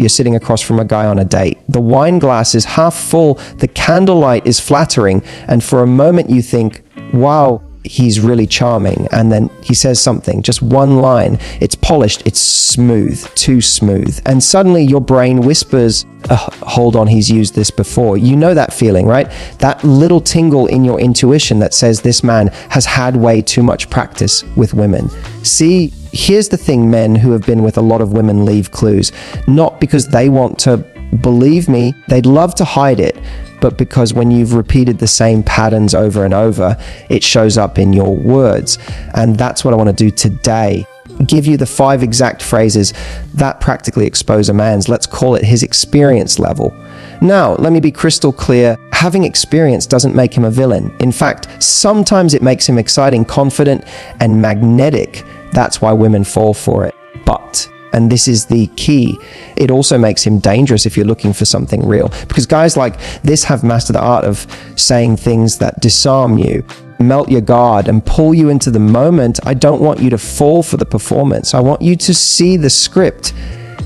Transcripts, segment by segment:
you're sitting across from a guy on a date. The wine glass is half full, the candlelight is flattering, and for a moment you think, wow, he's really charming. And then he says something, just one line. It's polished, it's smooth, too smooth. And suddenly your brain whispers, hold on, he's used this before. You know that feeling, right? That little tingle in your intuition that says this man has had way too much practice with women. See, here's the thing, men who have been with a lot of women leave clues. Not because they want to believe me, they'd love to hide it, but because when you've repeated the same patterns over and over, it shows up in your words. And that's what I want to do today. Give you the 5 exact phrases that practically expose a man's, let's call it his experience level. Now, let me be crystal clear. Having experience doesn't make him a villain. In fact, sometimes it makes him exciting, confident, and magnetic. That's why women fall for it. But, and this is the key, it also makes him dangerous if you're looking for something real. Because guys like this have mastered the art of saying things that disarm you, melt your guard, and pull you into the moment. I don't want you to fall for the performance. I want you to see the script.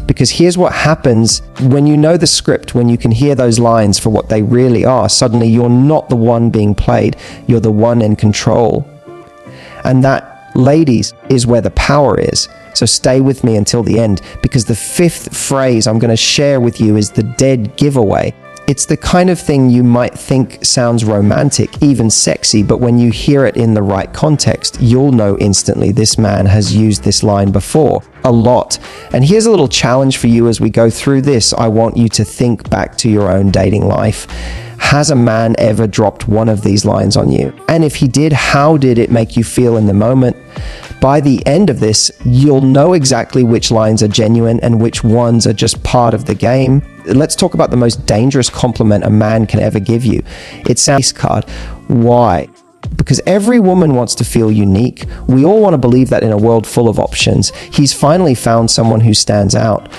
Because here's what happens when you know the script, when you can hear those lines for what they really are. Suddenly you're not the one being played, you're the one in control. And that, ladies, is where the power is. So stay with me until the end, because the 5th phrase I'm going to share with you is the dead giveaway. It's the kind of thing you might think sounds romantic, even sexy, but when you hear it in the right context, you'll know instantly this man has used this line before, a lot. And here's a little challenge for you as we go through this. I want you to think back to your own dating life. Has a man ever dropped one of these lines on you? And if he did, how did it make you feel in the moment? By the end of this, you'll know exactly which lines are genuine and which ones are just part of the game. Let's talk about the most dangerous compliment a man can ever give you. It's a card. Why? Because every woman wants to feel unique. We all want to believe that in a world full of options, he's finally found someone who stands out.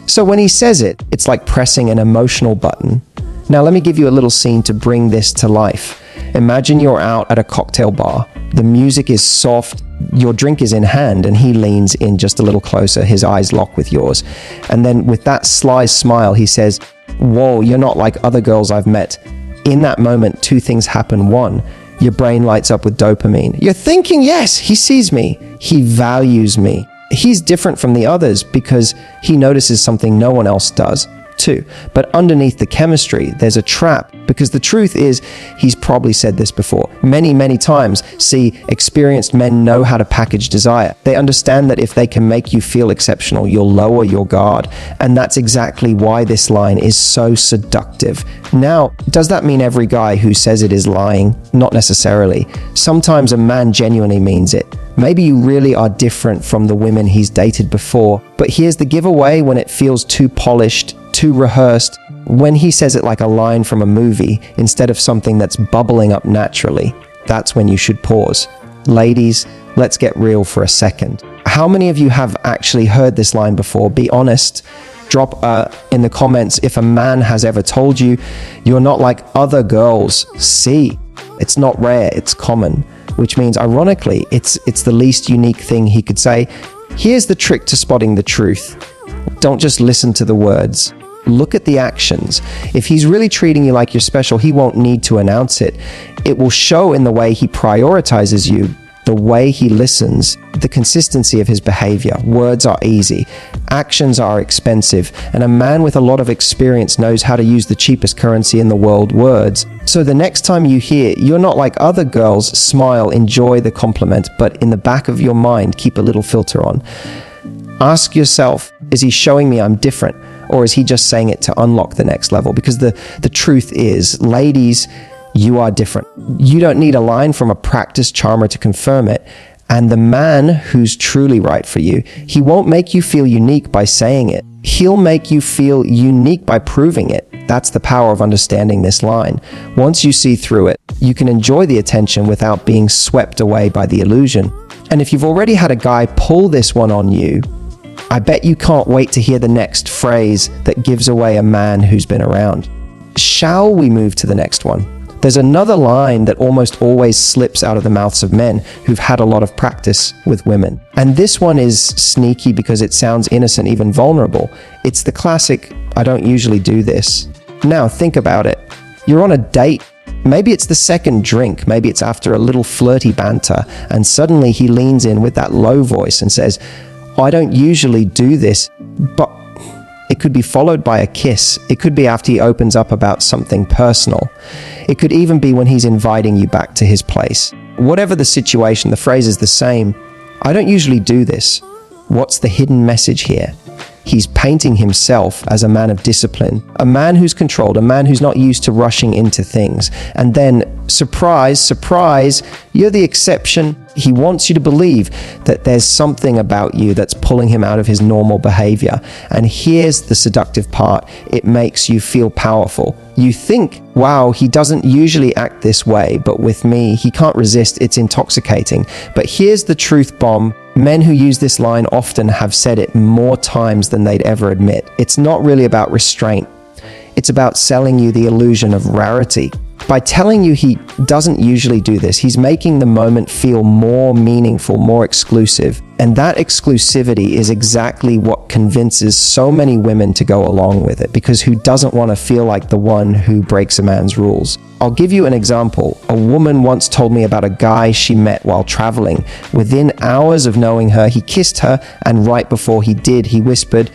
So when he says it, it's like pressing an emotional button. Now let me give you a little scene to bring this to life. Imagine you're out at a cocktail bar. The music is soft, your drink is in hand, and he leans in just a little closer, his eyes lock with yours. And then with that sly smile, he says, "Whoa, you're not like other girls I've met." In that moment, 2 things happen. 1, your brain lights up with dopamine. You're thinking, yes, he sees me. He values me. He's different from the others because he notices something no one else does. 2, but underneath the chemistry, there's a trap, because the truth is, he's probably said this before many, many times. See, experienced men know how to package desire. They understand that if they can make you feel exceptional, you'll lower your guard. And that's exactly why this line is so seductive. Now, does that mean every guy who says it is lying? Not necessarily. Sometimes a man genuinely means it. Maybe you really are different from the women he's dated before. But here's the giveaway: when it feels too polished, too rehearsed, when he says it like a line from a movie instead of something that's bubbling up naturally, that's when you should pause. Ladies, let's get real for a second. How many of you have actually heard this line before? Be honest. Drop in the comments if a man has ever told you, "You're not like other girls." See, it's not rare, it's common. Which means, ironically, it's the least unique thing he could say. Here's the trick to spotting the truth. Don't just listen to the words. Look at the actions. If he's really treating you like you're special, he won't need to announce it. It will show in the way he prioritizes you, the way he listens, the consistency of his behavior. Words are easy. Actions are expensive. And a man with a lot of experience knows how to use the cheapest currency in the world, words. So the next time you hear, "You're not like other girls," smile, enjoy the compliment, but in the back of your mind, keep a little filter on. Ask yourself, is he showing me I'm different? Or is he just saying it to unlock the next level? Because the truth is, ladies, you are different. You don't need a line from a practiced charmer to confirm it. And the man who's truly right for you, he won't make you feel unique by saying it. He'll make you feel unique by proving it. That's the power of understanding this line. Once you see through it, you can enjoy the attention without being swept away by the illusion. And if you've already had a guy pull this one on you, I bet you can't wait to hear the next phrase that gives away a man who's been around. Shall we move to the next one? The There's another line that almost always slips out of the mouths of men who've had a lot of practice with women. And this one is sneaky because it sounds innocent, even vulnerable. It's the classic, "I don't usually do this." Now think about it. You're on a date. Maybe it's the second drink, maybe it's after a little flirty banter, and suddenly he leans in with that low voice and says, "I don't usually do this," but it could be followed by a kiss. It could be after he opens up about something personal. It could even be when he's inviting you back to his place. Whatever the situation, the phrase is the same. "I don't usually do this." What's the hidden message here? He's painting himself as a man of discipline, a man who's controlled, a man who's not used to rushing into things. And then, surprise, surprise, you're the exception. He wants you to believe that there's something about you that's pulling him out of his normal behavior. And here's the seductive part. It makes you feel powerful. You think, wow, he doesn't usually act this way, but with me, he can't resist. It's intoxicating. But here's the truth bomb. Men who use this line often have said it more times than they'd ever admit. It's not really about restraint. It's about selling you the illusion of rarity. By telling you he doesn't usually do this, he's making the moment feel more meaningful, more exclusive. And that exclusivity is exactly what convinces so many women to go along with it, because who doesn't want to feel like the one who breaks a man's rules? I'll give you an example. A woman once told me about a guy she met while traveling. Within hours of knowing her, he kissed her, and right before he did, he whispered,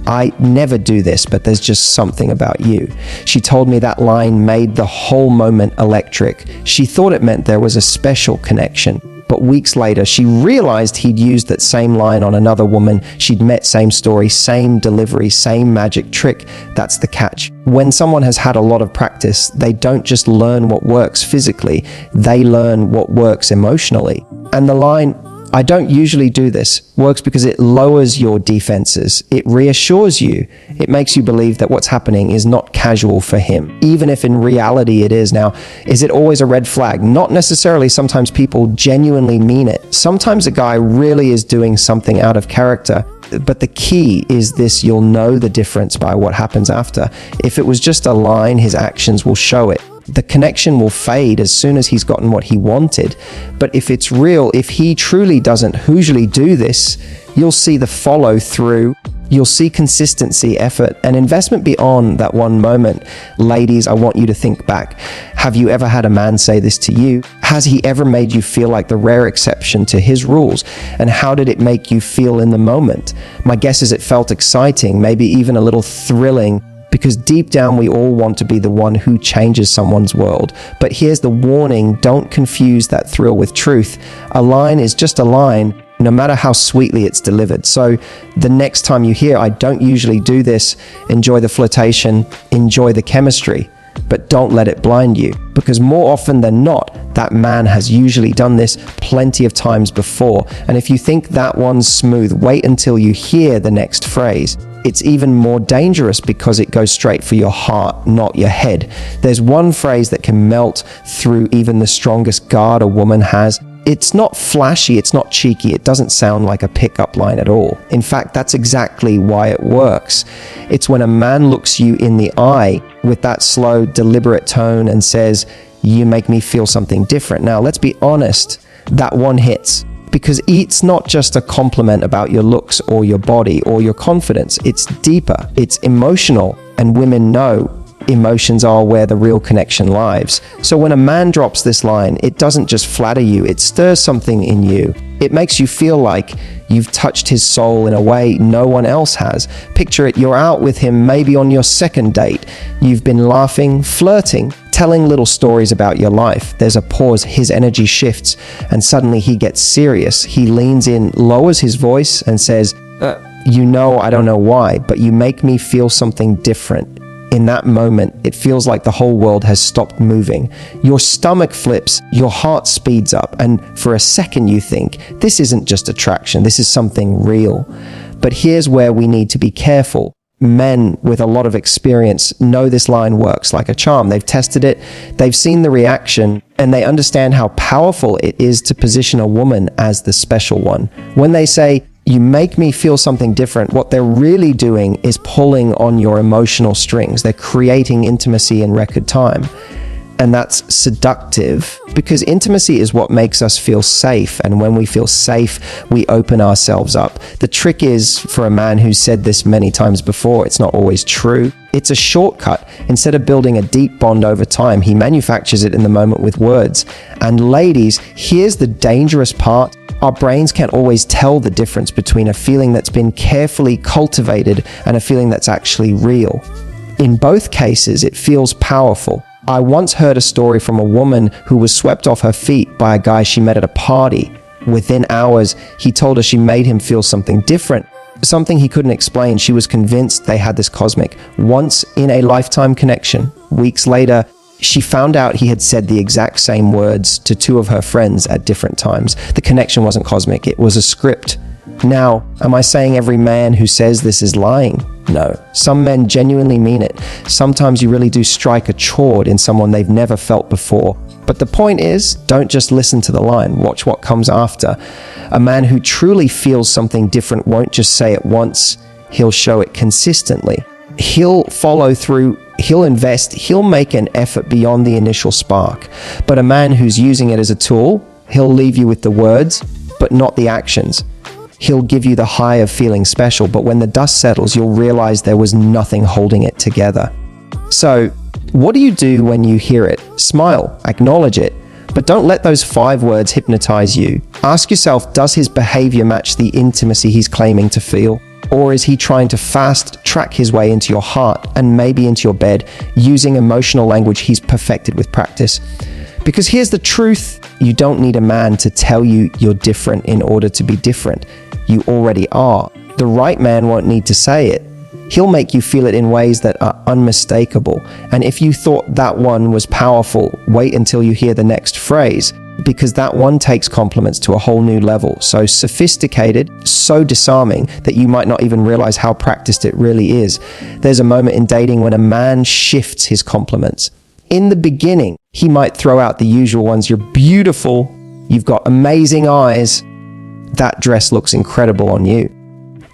"I never do this, but there's just something about you." She told me that line made the whole moment electric. She thought it meant there was a special connection. But weeks later, she realized he'd used that same line on another woman she'd met, same story, same delivery, same magic trick. That's the catch. When someone has had a lot of practice, they don't just learn what works physically, they learn what works emotionally. And the line, "I don't usually do this," works because it lowers your defenses. It reassures you. It makes you believe that what's happening is not casual for him, even if in reality it is. Now, is it always a red flag? Not necessarily. Sometimes people genuinely mean it. Sometimes a guy really is doing something out of character. But the key is this: you'll know the difference by what happens after. If it was just a line, his actions will show it. The connection will fade as soon as he's gotten what he wanted. But if it's real, if he truly doesn't usually do this, you'll see the follow through. You'll see consistency, effort, and investment beyond that one moment. Ladies, I want you to think back. Have you ever had a man say this to you? Has he ever made you feel like the rare exception to his rules? And how did it make you feel in the moment? My guess is it felt exciting, maybe even a little thrilling, because deep down we all want to be the one who changes someone's world. But here's the warning: don't confuse that thrill with truth. A line is just a line, no matter how sweetly it's delivered. So the next time you hear "I don't usually do this," enjoy the flirtation, enjoy the chemistry, but don't let it blind you, because more often than not, that man has usually done this plenty of times before. And if you think that one's smooth, wait until you hear the next phrase. It's even more dangerous because it goes straight for your heart, not your head. There's one phrase that can melt through even the strongest guard a woman has. It's not flashy, it's not cheeky, it doesn't sound like a pickup line at all. In fact, that's exactly why it works. It's when a man looks you in the eye with that slow, deliberate tone and says, "You make me feel something different." Now, let's be honest, that one hits. Because it's not just a compliment about your looks or your body or your confidence. It's deeper, it's emotional, and women know emotions are where the real connection lies. So when a man drops this line, it doesn't just flatter you, it stirs something in you. It makes you feel like you've touched his soul in a way no one else has. Picture it, you're out with him, maybe on your second date. You've been laughing, flirting, telling little stories about your life. There's a pause, his energy shifts, and suddenly he gets serious. He leans in, lowers his voice, and says, "You know, I don't know why, but you make me feel something different." In that moment, it feels like the whole world has stopped moving. Your stomach flips, your heart speeds up, and for a second you think, this isn't just attraction, this is something real. But here's where we need to be careful. Men with a lot of experience know this line works like a charm. They've tested it, they've seen the reaction, and they understand how powerful it is to position a woman as the special one. When they say, "You make me feel something different," what they're really doing is pulling on your emotional strings. They're creating intimacy in record time. and that's seductive, because intimacy is what makes us feel safe, and when we feel safe, we open ourselves up. The trick is, for a man who's said this many times before, it's not always true. It's a shortcut. Instead of building a deep bond over time, he manufactures it in the moment with words. And ladies, here's the dangerous part. Our brains can't always tell the difference between a feeling that's been carefully cultivated and a feeling that's actually real. In both cases, it feels powerful. I once heard a story from a woman who was swept off her feet by a guy she met at a party. Within hours, he told her she made him feel something different, something he couldn't explain. She was convinced they had this cosmic, once-in-a-lifetime connection. Weeks later, she found out he had said the exact same words to two of her friends at different times. The connection wasn't cosmic, it was a script. Now, am I saying every man who says this is lying? No. Some men genuinely mean it. Sometimes you really do strike a chord in someone they've never felt before. But the point is, don't just listen to the line, watch what comes after. A man who truly feels something different won't just say it once, he'll show it consistently. He'll follow through, he'll invest, he'll make an effort beyond the initial spark. But a man who's using it as a tool, he'll leave you with the words, but not the actions. He'll give you the high of feeling special, but when the dust settles, you'll realize there was nothing holding it together. So, what do you do when you hear it? Smile, acknowledge it, but don't let those 5 words hypnotize you. Ask yourself, does his behavior match the intimacy he's claiming to feel? Or is he trying to fast track his way into your heart and maybe into your bed using emotional language he's perfected with practice? Because here's the truth, you don't need a man to tell you you're different in order to be different. You already are. The right man won't need to say it. He'll make you feel it in ways that are unmistakable. And if you thought that one was powerful, wait until you hear the next phrase, because that one takes compliments to a whole new level. So sophisticated, so disarming that you might not even realize how practiced it really is. There's a moment in dating when a man shifts his compliments. In the beginning, he might throw out the usual ones. You're beautiful. You've got amazing eyes. That dress looks incredible on you.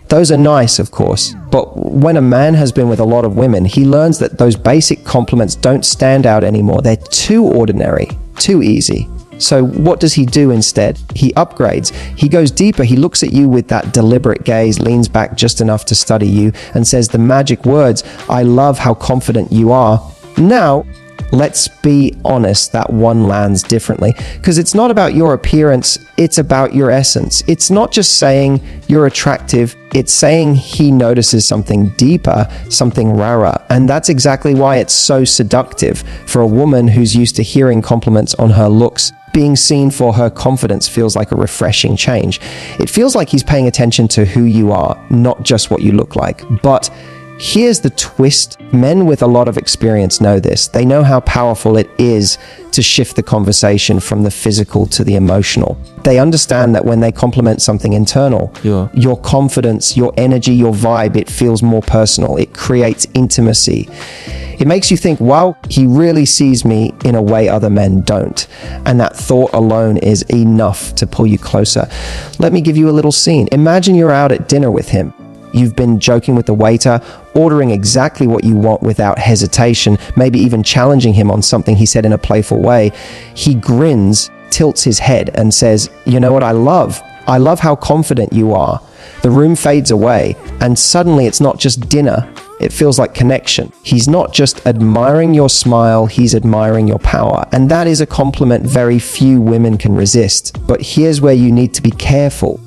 Those are nice, of course, but when a man has been with a lot of women, he learns that those basic compliments don't stand out anymore. They're too ordinary, too easy. So what does he do instead? He upgrades. He goes deeper. He looks at you with that deliberate gaze, leans back just enough to study you, and says the magic words, "I love how confident you are." Now, let's be honest, that one lands differently, because it's not about your appearance, it's about your essence. It's not just saying you're attractive, it's saying he notices something deeper, something rarer. And that's exactly why it's so seductive. For a woman who's used to hearing compliments on her looks, being seen for her confidence feels like a refreshing change. It feels like he's paying attention to who you are, not just what you look like. But here's the twist. Men with a lot of experience know this. They know how powerful it is to shift the conversation from the physical to the emotional. They understand that when they compliment something internal, your confidence, your energy, your vibe, it feels more personal. It creates intimacy. It makes you think, wow, he really sees me in a way other men don't. And that thought alone is enough to pull you closer. Let me give you a little scene. Imagine you're out at dinner with him. You've been joking with the waiter, ordering exactly what you want without hesitation, maybe even challenging him on something he said in a playful way. He grins, tilts his head, and says, "You know what I love? I love how confident you are." The room fades away, and suddenly it's not just dinner. It feels like connection. He's not just admiring your smile, he's admiring your power. And that is a compliment very few women can resist. But here's where you need to be careful.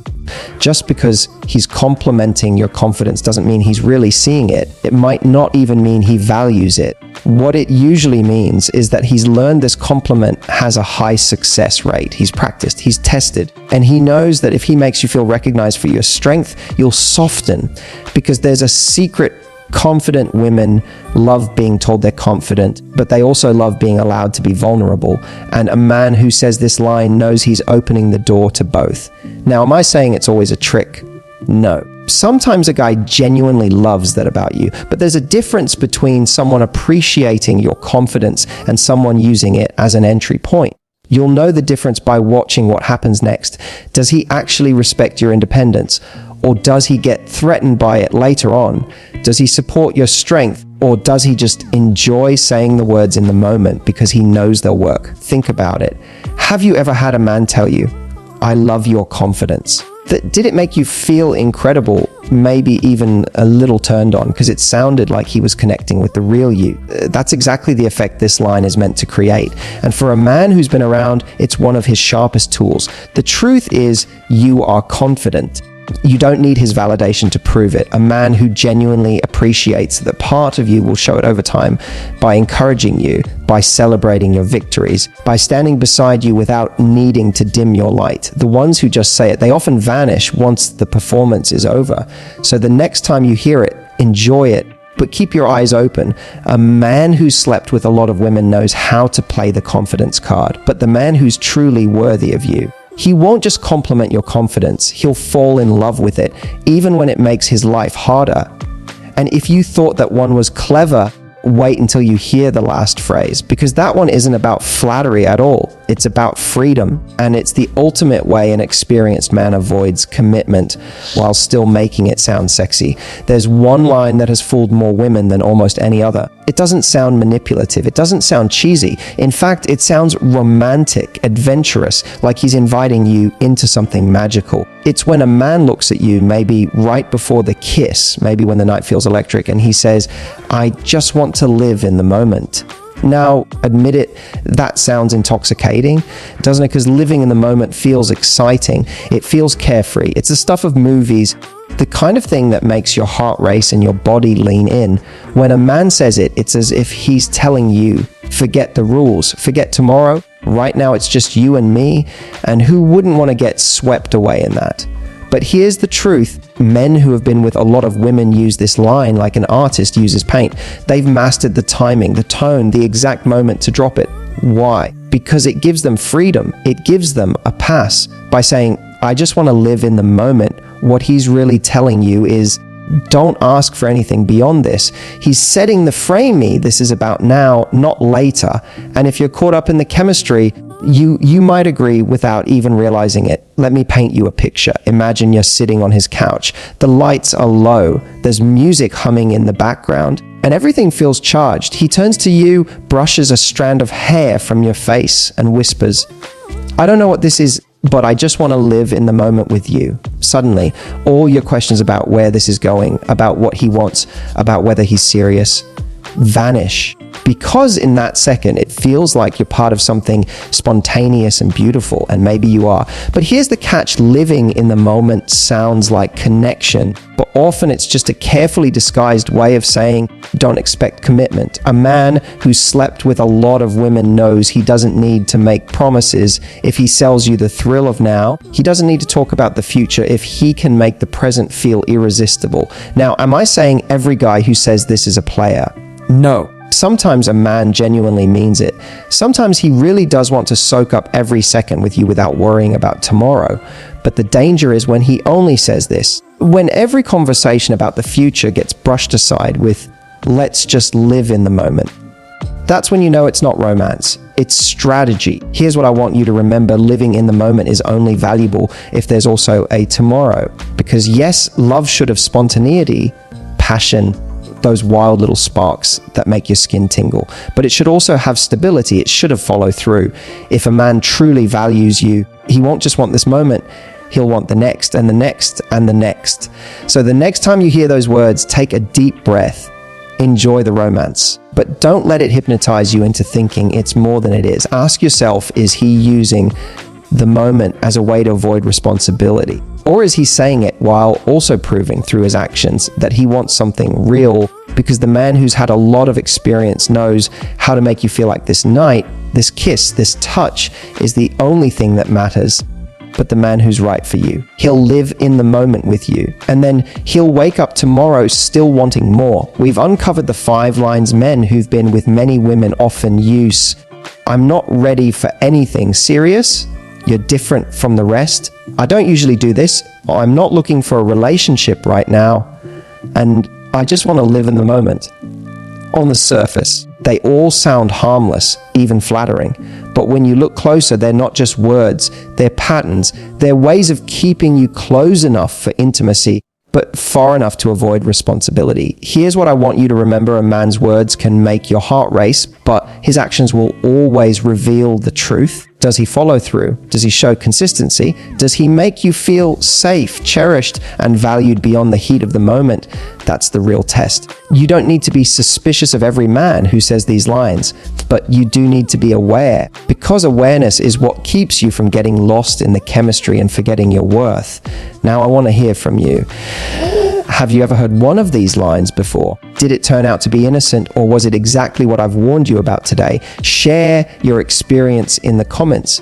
Just because he's complimenting your confidence doesn't mean he's really seeing it. It might not even mean he values it. What it usually means is that he's learned this compliment has a high success rate. He's practiced, he's tested, and he knows that if he makes you feel recognized for your strength, you'll soften, because there's a secret. Confident women love being told they're confident, but they also love being allowed to be vulnerable. And a man who says this line knows he's opening the door to both. Now, am I saying it's always a trick? No. Sometimes a guy genuinely loves that about you, but there's a difference between someone appreciating your confidence and someone using it as an entry point. You'll know the difference by watching what happens next. Does he actually respect your independence? Or does he get threatened by it later on? Does he support your strength? Or does he just enjoy saying the words in the moment because he knows they'll work? Think about it. Have you ever had a man tell you, "I love your confidence"? Did it make you feel incredible, maybe even a little turned on, because it sounded like he was connecting with the real you? That's exactly the effect this line is meant to create. And for a man who's been around, it's one of his sharpest tools. The truth is, you are confident. You don't need his validation to prove it. A man who genuinely appreciates that part of you will show it over time by encouraging you, by celebrating your victories, by standing beside you without needing to dim your light. The ones who just say it, they often vanish once the performance is over. So the next time you hear it, enjoy it, but keep your eyes open. A man who's slept with a lot of women knows how to play the confidence card, but the man who's truly worthy of you, he won't just compliment your confidence, he'll fall in love with it, even when it makes his life harder. And if you thought that one was clever, wait until you hear the last phrase, because that one isn't about flattery at all. It's about freedom, and it's the ultimate way an experienced man avoids commitment while still making it sound sexy. There's one line that has fooled more women than almost any other. It doesn't sound manipulative. It doesn't sound cheesy. In fact, it sounds romantic, adventurous, like he's inviting you into something magical. It's when a man looks at you, maybe right before the kiss, maybe when the night feels electric, and he says, "I just want to live in the moment." Now, admit it, that sounds intoxicating, doesn't it? Because living in the moment feels exciting. It feels carefree. It's the stuff of movies, the kind of thing that makes your heart race and your body lean in. When a man says it, it's as if he's telling you, forget the rules, forget tomorrow. Right now, it's just you and me. And who wouldn't want to get swept away in that? But here's the truth. Men who have been with a lot of women use this line like an artist uses paint. They've mastered the timing, the tone, the exact moment to drop it. Why? Because it gives them freedom. It gives them a pass. By saying, "I just want to live in the moment," what he's really telling you is, don't ask for anything beyond this. He's setting the frame this is about now, not later. And if you're caught up in the chemistry, you might agree without even realizing it. Let me paint you a picture. Imagine you're sitting on his couch. The lights are low. There's music humming in the background, and everything feels charged. He turns to you, brushes a strand of hair from your face, and whispers, "I don't know what this is, but I just want to live in the moment with you." Suddenly, all your questions about where this is going, about what he wants, about whether he's serious, vanish. Because in that second, it feels like you're part of something spontaneous and beautiful, and maybe you are. But here's the catch: living in the moment sounds like connection, but often it's just a carefully disguised way of saying, don't expect commitment. A man who's slept with a lot of women knows he doesn't need to make promises if he sells you the thrill of now. He doesn't need to talk about the future if he can make the present feel irresistible. Now, am I saying every guy who says this is a player? No. Sometimes a man genuinely means it. Sometimes he really does want to soak up every second with you without worrying about tomorrow. But the danger is when he only says this. When every conversation about the future gets brushed aside with, "Let's just live in the moment." That's when you know it's not romance. It's strategy. Here's what I want you to remember. Living in the moment is only valuable if there's also a tomorrow. Because yes, love should have spontaneity, passion, those wild little sparks that make your skin tingle. But it should also have stability. It should have followed through. If a man truly values you, he won't just want this moment. He'll want the next and the next and the next. So the next time you hear those words, take a deep breath. Enjoy the romance. But don't let it hypnotize you into thinking it's more than it is. Ask yourself, is he using the moment as a way to avoid responsibility? Or is he saying it while also proving through his actions that he wants something real? Because the man who's had a lot of experience knows how to make you feel like this night, this kiss, this touch is the only thing that matters. But the man who's right for you, he'll live in the moment with you, and then he'll wake up tomorrow still wanting more. We've uncovered the 5 lines men who've been with many women often use. I'm not ready for anything serious. You're different from the rest. I don't usually do this. I'm not looking for a relationship right now. And I just want to live in the moment. On the surface, They all sound harmless, even flattering. But when you look closer, they're not just words, they're patterns. They're ways of keeping you close enough for intimacy, but far enough to avoid responsibility. Here's what I want you to remember: a man's words can make your heart race, but his actions will always reveal the truth. Does he follow through? Does he show consistency? Does he make you feel safe, cherished, and valued beyond the heat of the moment? That's the real test. You don't need to be suspicious of every man who says these lines, but you do need to be aware, because awareness is what keeps you from getting lost in the chemistry and forgetting your worth. Now, I want to hear from you. Have you ever heard one of these lines before? Did it turn out to be innocent, or was it exactly what I've warned you about today? Share your experience in the comments.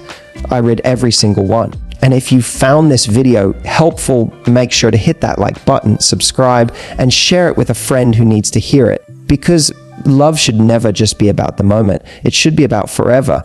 I read every single one. And if you found this video helpful, make sure to hit that like button, subscribe, and share it with a friend who needs to hear it. Because love should never just be about the moment. It should be about forever.